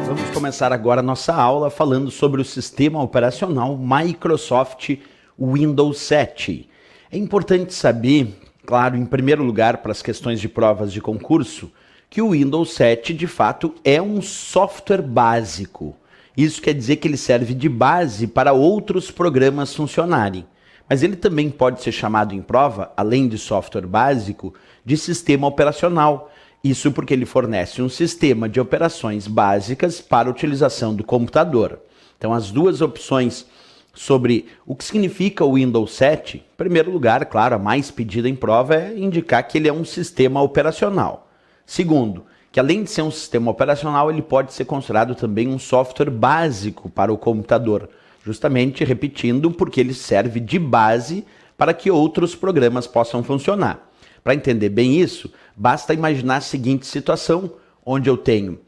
Vamos começar agora a nossa aula falando sobre o sistema operacional Microsoft Windows 7. É importante saber, claro, em primeiro lugar, para as questões de provas de concurso, que o Windows 7 de fato é um software básico. Isso quer dizer que ele serve de base para outros programas funcionarem. Mas ele também pode ser chamado em prova, além de software básico, de sistema operacional. Isso porque ele fornece um sistema de operações básicas para a utilização do computador. Então, as duas opções sobre o que significa o Windows 7, em primeiro lugar, claro, a mais pedida em prova é indicar que ele é um sistema operacional. Segundo, que além de ser um sistema operacional, ele pode ser considerado também um software básico para o computador, justamente repetindo porque ele serve de base para que outros programas possam funcionar. Para entender bem isso, basta imaginar a seguinte situação, onde eu tenho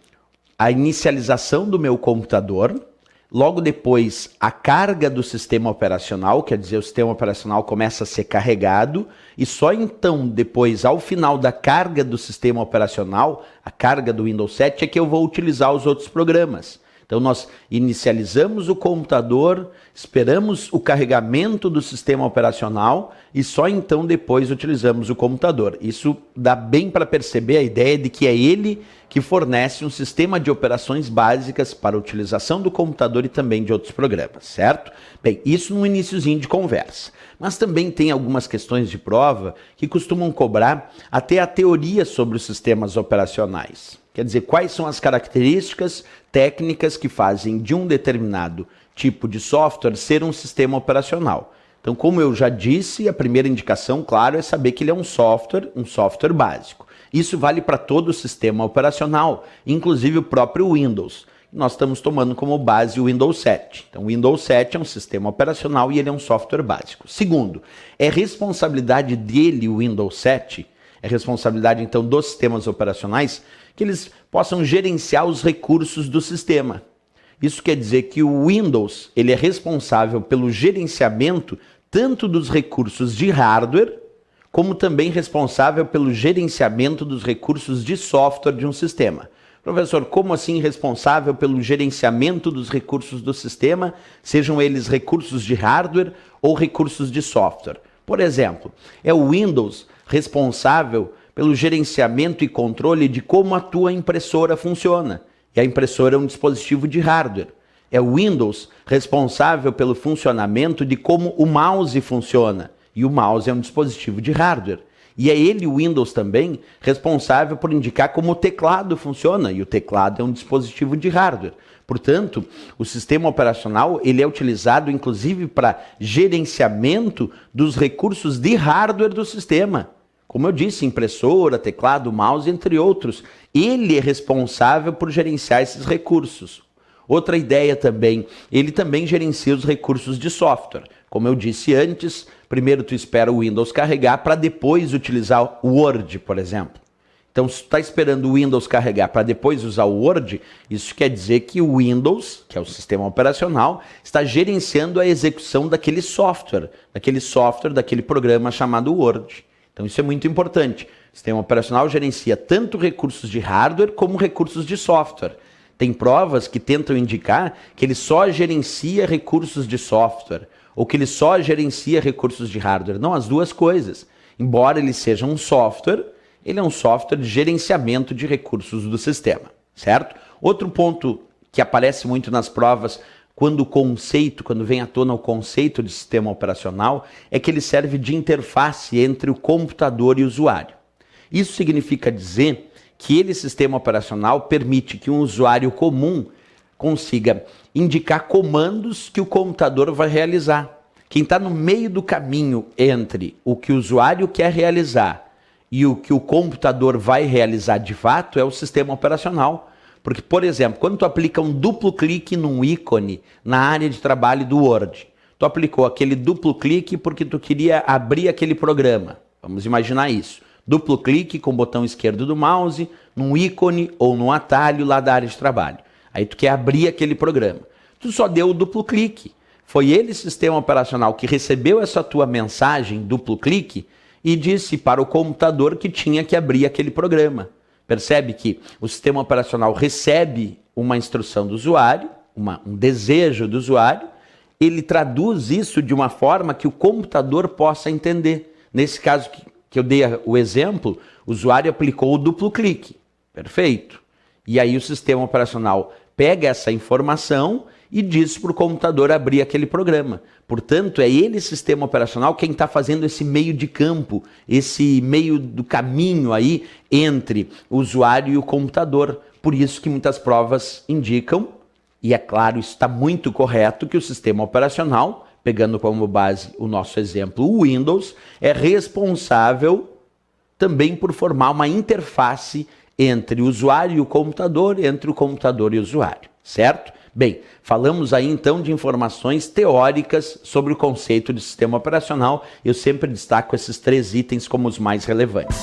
a inicialização do meu computador, logo depois a carga do sistema operacional, quer dizer, o sistema operacional começa a ser carregado, e só então, depois, ao final da carga do sistema operacional, a carga do Windows 7, é que eu vou utilizar os outros programas. Então nós inicializamos o computador, esperamos o carregamento do sistema operacional e só então depois utilizamos o computador. Isso dá bem para perceber a ideia de que é ele que fornece um sistema de operações básicas para a utilização do computador e também de outros programas, certo? Bem, isso no iniciozinho de conversa. Mas também tem algumas questões de prova que costumam cobrar até a teoria sobre os sistemas operacionais. Quer dizer, quais são as características técnicas que fazem de um determinado tipo de software ser um sistema operacional. Então, como eu já disse, a primeira indicação, claro, é saber que ele é um software básico. Isso vale para todo o sistema operacional, inclusive o próprio Windows. Nós estamos tomando como base o Windows 7. Então, o Windows 7 é um sistema operacional e ele é um software básico. Segundo, é responsabilidade dele, o Windows 7, é responsabilidade, então, dos sistemas operacionais, que eles possam gerenciar os recursos do sistema. Isso quer dizer que o Windows ele é responsável pelo gerenciamento tanto dos recursos de hardware, como também responsável pelo gerenciamento dos recursos de software de um sistema. Professor, como assim responsável pelo gerenciamento dos recursos do sistema, sejam eles recursos de hardware ou recursos de software? Por exemplo, é o Windows responsável pelo gerenciamento e controle de como a tua impressora funciona. E a impressora é um dispositivo de hardware. É o Windows responsável pelo funcionamento de como o mouse funciona. E o mouse é um dispositivo de hardware. E é ele, o Windows, também responsável por indicar como o teclado funciona. E o teclado é um dispositivo de hardware. Portanto, o sistema operacional ele é utilizado inclusive para gerenciamento dos recursos de hardware do sistema. Como eu disse, impressora, teclado, mouse, entre outros. Ele é responsável por gerenciar esses recursos. Outra ideia também, ele também gerencia os recursos de software. Como eu disse antes, primeiro tu espera o Windows carregar para depois utilizar o Word, por exemplo. Então, se tu está esperando o Windows carregar para depois usar o Word, isso quer dizer que o Windows, que é o sistema operacional, está gerenciando a execução daquele software, daquele programa chamado Word. Então isso é muito importante. O sistema operacional gerencia tanto recursos de hardware como recursos de software. Tem provas que tentam indicar que ele só gerencia recursos de software ou que ele só gerencia recursos de hardware. Não, as duas coisas. Embora ele seja um software, ele é um software de gerenciamento de recursos do sistema, certo? Outro ponto que aparece muito nas provas quando vem à tona o conceito de sistema operacional, é que ele serve de interface entre o computador e o usuário. Isso significa dizer que ele, sistema operacional, permite que um usuário comum consiga indicar comandos que o computador vai realizar. Quem está no meio do caminho entre o que o usuário quer realizar e o que o computador vai realizar de fato é o sistema operacional. Porque, por exemplo, quando tu aplica um duplo clique num ícone na área de trabalho do Word, tu aplicou aquele duplo clique porque tu queria abrir aquele programa. Vamos imaginar isso. Duplo clique com o botão esquerdo do mouse, num ícone ou num atalho lá da área de trabalho. Aí tu quer abrir aquele programa. Tu só deu o duplo clique. Foi ele, sistema operacional, que recebeu essa tua mensagem, duplo clique, e disse para o computador que tinha que abrir aquele programa. Percebe que o sistema operacional recebe uma instrução do usuário, um desejo do usuário, ele traduz isso de uma forma que o computador possa entender. Nesse caso que eu dei o exemplo, o usuário aplicou o duplo clique. Perfeito. E aí o sistema operacional pega essa informação e diz para o computador abrir aquele programa. Portanto, é ele, sistema operacional, quem está fazendo esse meio de campo, esse meio do caminho aí entre o usuário e o computador. Por isso que muitas provas indicam, e é claro, isso está muito correto, que o sistema operacional, pegando como base o nosso exemplo, o Windows, é responsável também por formar uma interface entre o usuário e o computador, entre o computador e o usuário, certo? Bem, falamos aí então de informações teóricas sobre o conceito de sistema operacional. Eu sempre destaco esses 3 itens como os mais relevantes.